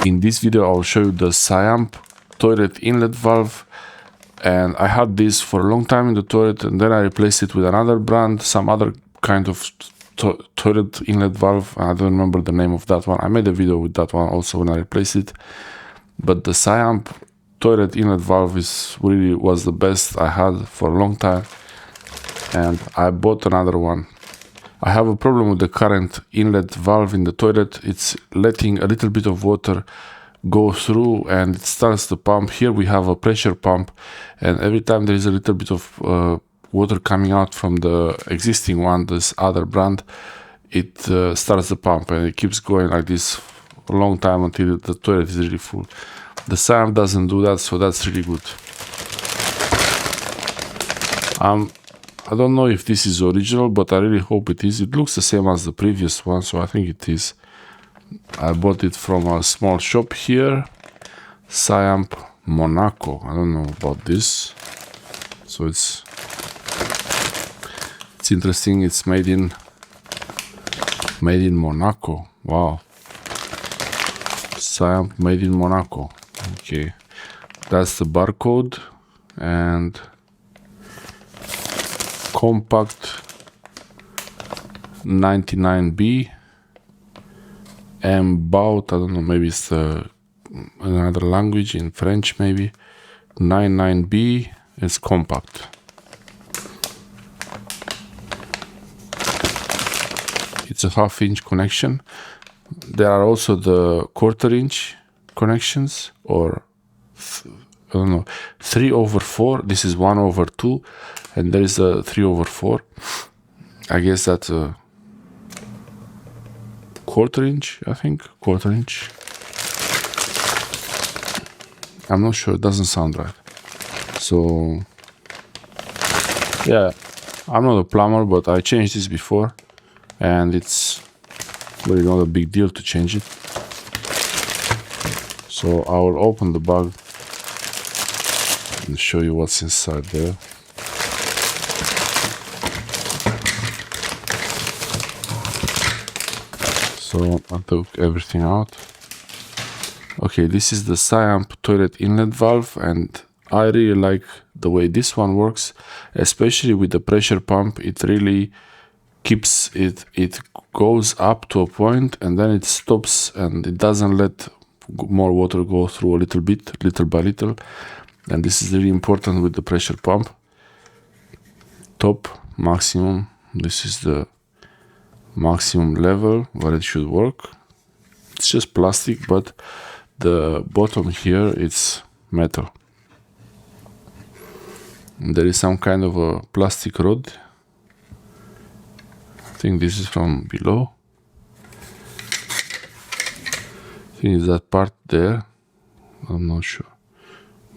In this video I'll show you the Siamp toilet inlet valve, and I had this for a long time in the toilet, and then I replaced it with another brand, some other kind of toilet inlet valve. I don't remember the name of that one. I made a video with that one also when I replaced it, but the Siamp toilet inlet valve was the best I had for a long time, and I bought another one. I have a problem with the current inlet valve in the toilet. It's letting a little bit of water go through and it starts the pump. Here we have a pressure pump, and every time there is a little bit of water coming out from the existing one, this other brand, it starts the pump, and it keeps going like this a long time until the toilet is really full. The Siamp doesn't do that, so that's really good. I don't know if this is original, but I really hope it is. It looks the same as the previous one, so I think it is. I bought it from a small shop here, Siamp Monaco. I don't know about this, so it's interesting. It's made in Monaco. Wow, Siamp made in Monaco. Okay, that's the barcode, and compact 99B, and bout, I don't know, maybe it's another language, in French maybe. 99B is compact. It's a 1/2 inch connection. There are also the 1/4 inch connections, or I don't know, 3/4. This is 1/2, and there is a 3/4. I guess that's a 1/4 inch, I think, 1/4 inch. I'm not sure, it doesn't sound right. So, yeah, I'm not a plumber, but I changed this before, and it's really not a big deal to change it. So I will open the bag and show you what's inside there. So I took everything out. Okay, this is the Siamp toilet inlet valve, and I really like the way this one works, especially with the pressure pump. It really keeps it goes up to a point, and then it stops, and it doesn't let more water go through a little bit, little by little. And this is really important with the pressure pump. Top, maximum. This is the maximum level where it should work. It's just plastic, but the bottom here it's metal. And there is some kind of a plastic rod. I think this is from below. I think it's that part there. I'm not sure.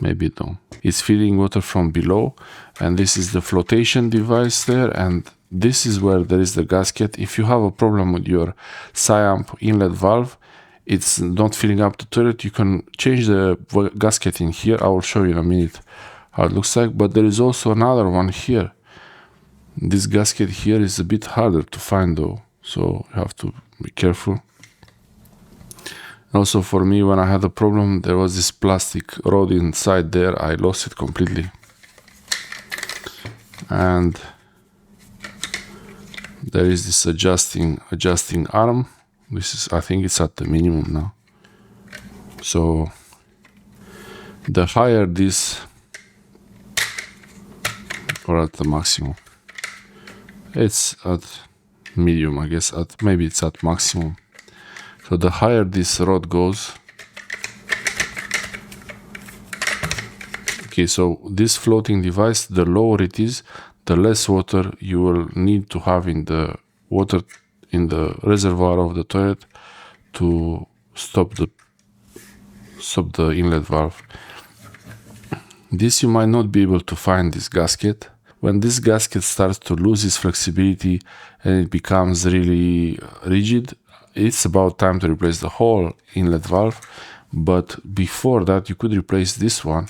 Maybe no. It's feeding water from below, and this is the flotation device there, and this is where there is the gasket. If you have a problem with your Siamp inlet valve, it's not filling up the toilet, you can change the gasket in here. I will show you in a minute how it looks like, but there is also another one here. This gasket here is a bit harder to find though, so you have to be careful. Also for me, when I had a problem, there was this plastic rod inside there. I lost it completely. And there is this adjusting arm. This is, I think it's at the minimum now. So the higher this, or at the maximum, it's at medium, I guess. Maybe it's at maximum. So the higher this rod goes, okay, so this floating device, the lower it is, the less water you will need to have in the water in the reservoir of the toilet to stop the inlet valve. This you might not be able to find this gasket. When this gasket starts to lose its flexibility and it becomes really rigid, it's about time to replace the whole inlet valve. But before that, you could replace this one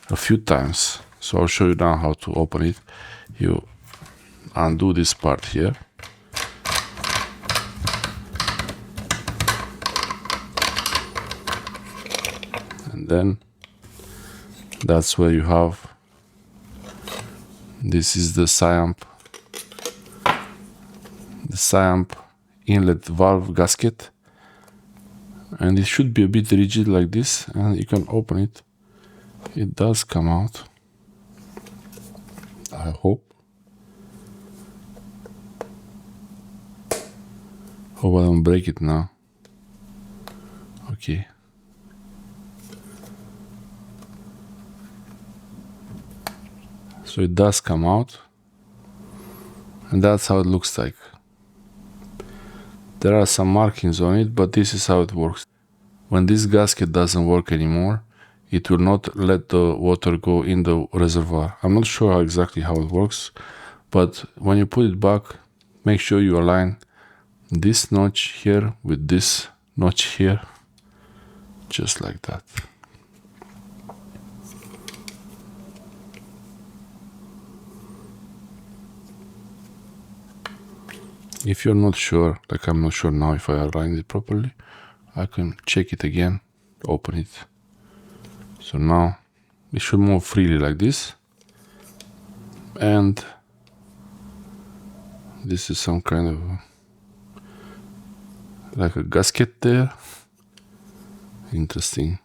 a few times. So I'll show you now how to open it. You undo this part here. then that's where you have, this is the Siamp inlet valve gasket, and it should be a bit rigid like this, and you can open it. It does come out, I hope. Hope I don't break it now. Okay. So it does come out, and that's how it looks like. There are some markings on it, but this is how it works. When this gasket doesn't work anymore, it will not let the water go in the reservoir. I'm not sure exactly how it works, but when you put it back, make sure you align this notch here with this notch here, just like that. If you're not sure, like I'm not sure now if I aligned it properly, I can check it again, open it. So now it should move freely like this, and this is some kind of like a gasket there. Interesting.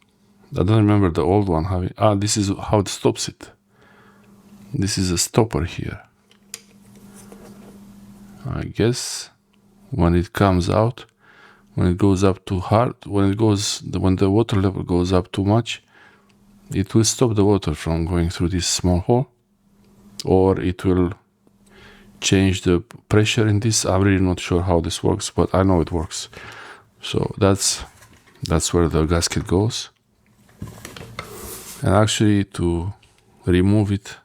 I don't remember the old one having, this is how it stops it. This is a stopper here. I guess when it comes out, when it goes up too hard, when the water level goes up too much, it will stop the water from going through this small hole, or it will change the pressure in this. I'm really not sure how this works, but I know it works. So that's where the gasket goes. And actually, to remove it,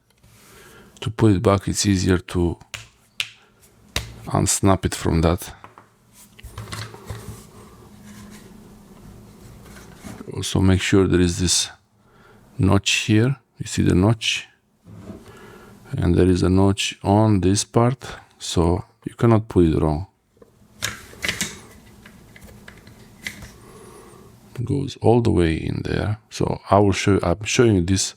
to put it back, it's easier to unsnap it from that. Also make sure there is this notch here. You see the notch? And there is a notch on this part, so you cannot put it wrong. It goes all the way in there. So I'm showing you this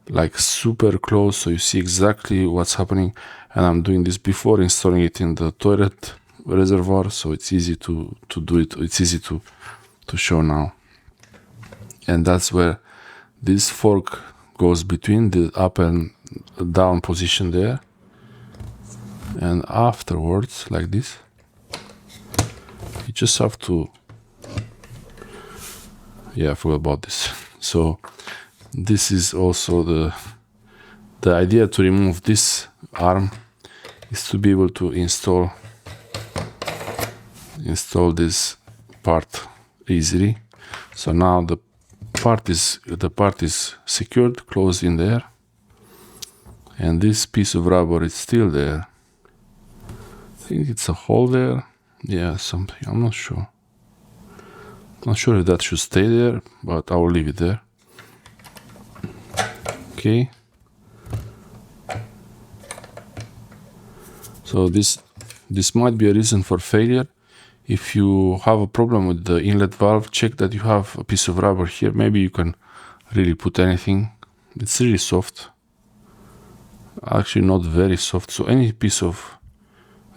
like super close, so you see exactly what's happening. And I'm doing this before installing it in the toilet reservoir, so it's easy to do it. It's easy to show now. And that's where this fork goes between the up and down position there. And afterwards, like this, you just have to, I forgot about this. So this is also the idea to remove this arm is to be able to install this part easily. So now the part is secured, closed in there, and this piece of rubber is still there. I think it's a hole there. Yeah, something. I'm not sure. Not sure if that should stay there, but I will leave it there. Okay. So this might be a reason for failure. If you have a problem with the inlet valve, check that you have a piece of rubber here. Maybe you can really put anything. It's really soft. Actually not very soft. So any piece of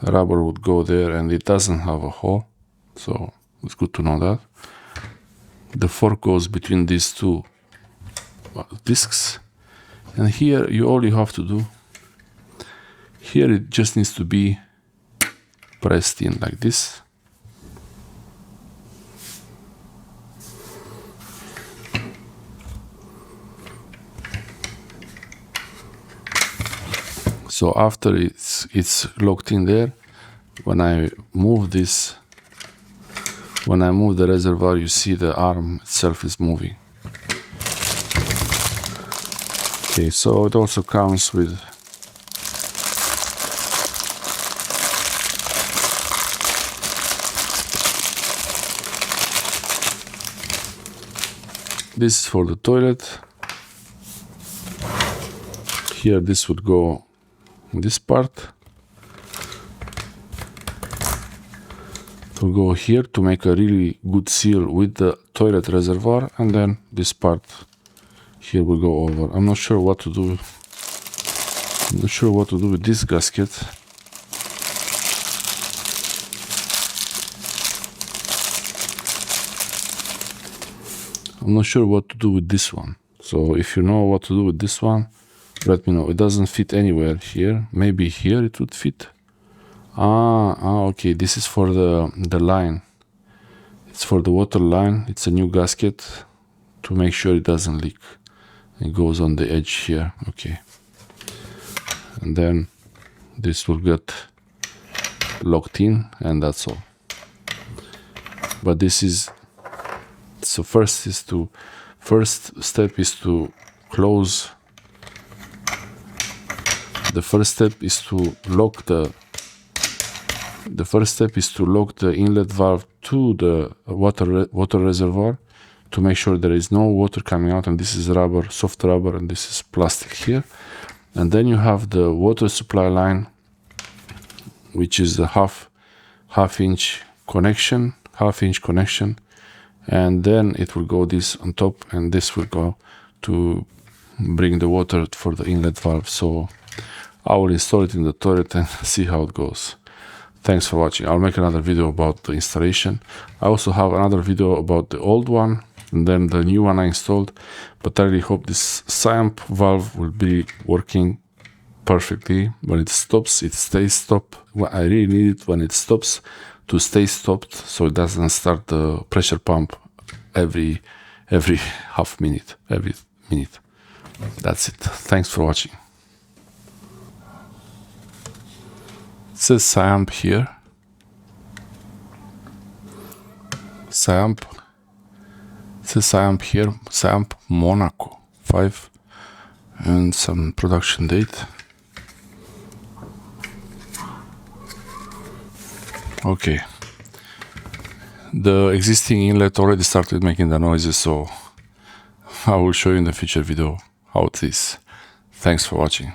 rubber would go there, and it doesn't have a hole. So it's good to know that. The fork goes between these two discs. And here all you have to do, here it just needs to be pressed in like this. So after it's locked in there, when I move the reservoir, you see the arm itself is moving. Okay, so it also comes with this is for the toilet. Here this would go in this part. to go here to make a really good seal with the toilet reservoir, and then this part here will go over. I'm not sure what to do. I'm not sure what to do with this gasket. I'm not sure what to do with this one. So if you know what to do with this one, let me know. It doesn't fit anywhere here. Maybe here it would fit. Okay, this is for the line. It's for the water line. It's a new gasket to make sure it doesn't leak. It goes on the edge here. Okay. And then this will get locked in, and that's all. But this is, so first step is to close. The first step is to lock the inlet valve to the water reservoir to make sure there is no water coming out, and this is rubber, soft rubber, and this is plastic here. And then you have the water supply line, which is a half inch connection, and then it will go this on top, and this will go to bring the water for the inlet valve. So I will install it in the toilet and see how it goes. Thanks for watching. I'll make another video about the installation. I also have another video about the old one and then the new one I installed, but I really hope this Siamp valve will be working perfectly. When it stops, it stays stopped. I really need it when it stops to stay stopped, so it doesn't start the pressure pump every half minute, every minute. That's it. Thanks for watching. It says Siamp here. Siamp. It says Siamp here. Siamp Monaco 5, and some production date. Okay. The existing inlet already started making the noises, so I will show you in the future video how it is. Thanks for watching.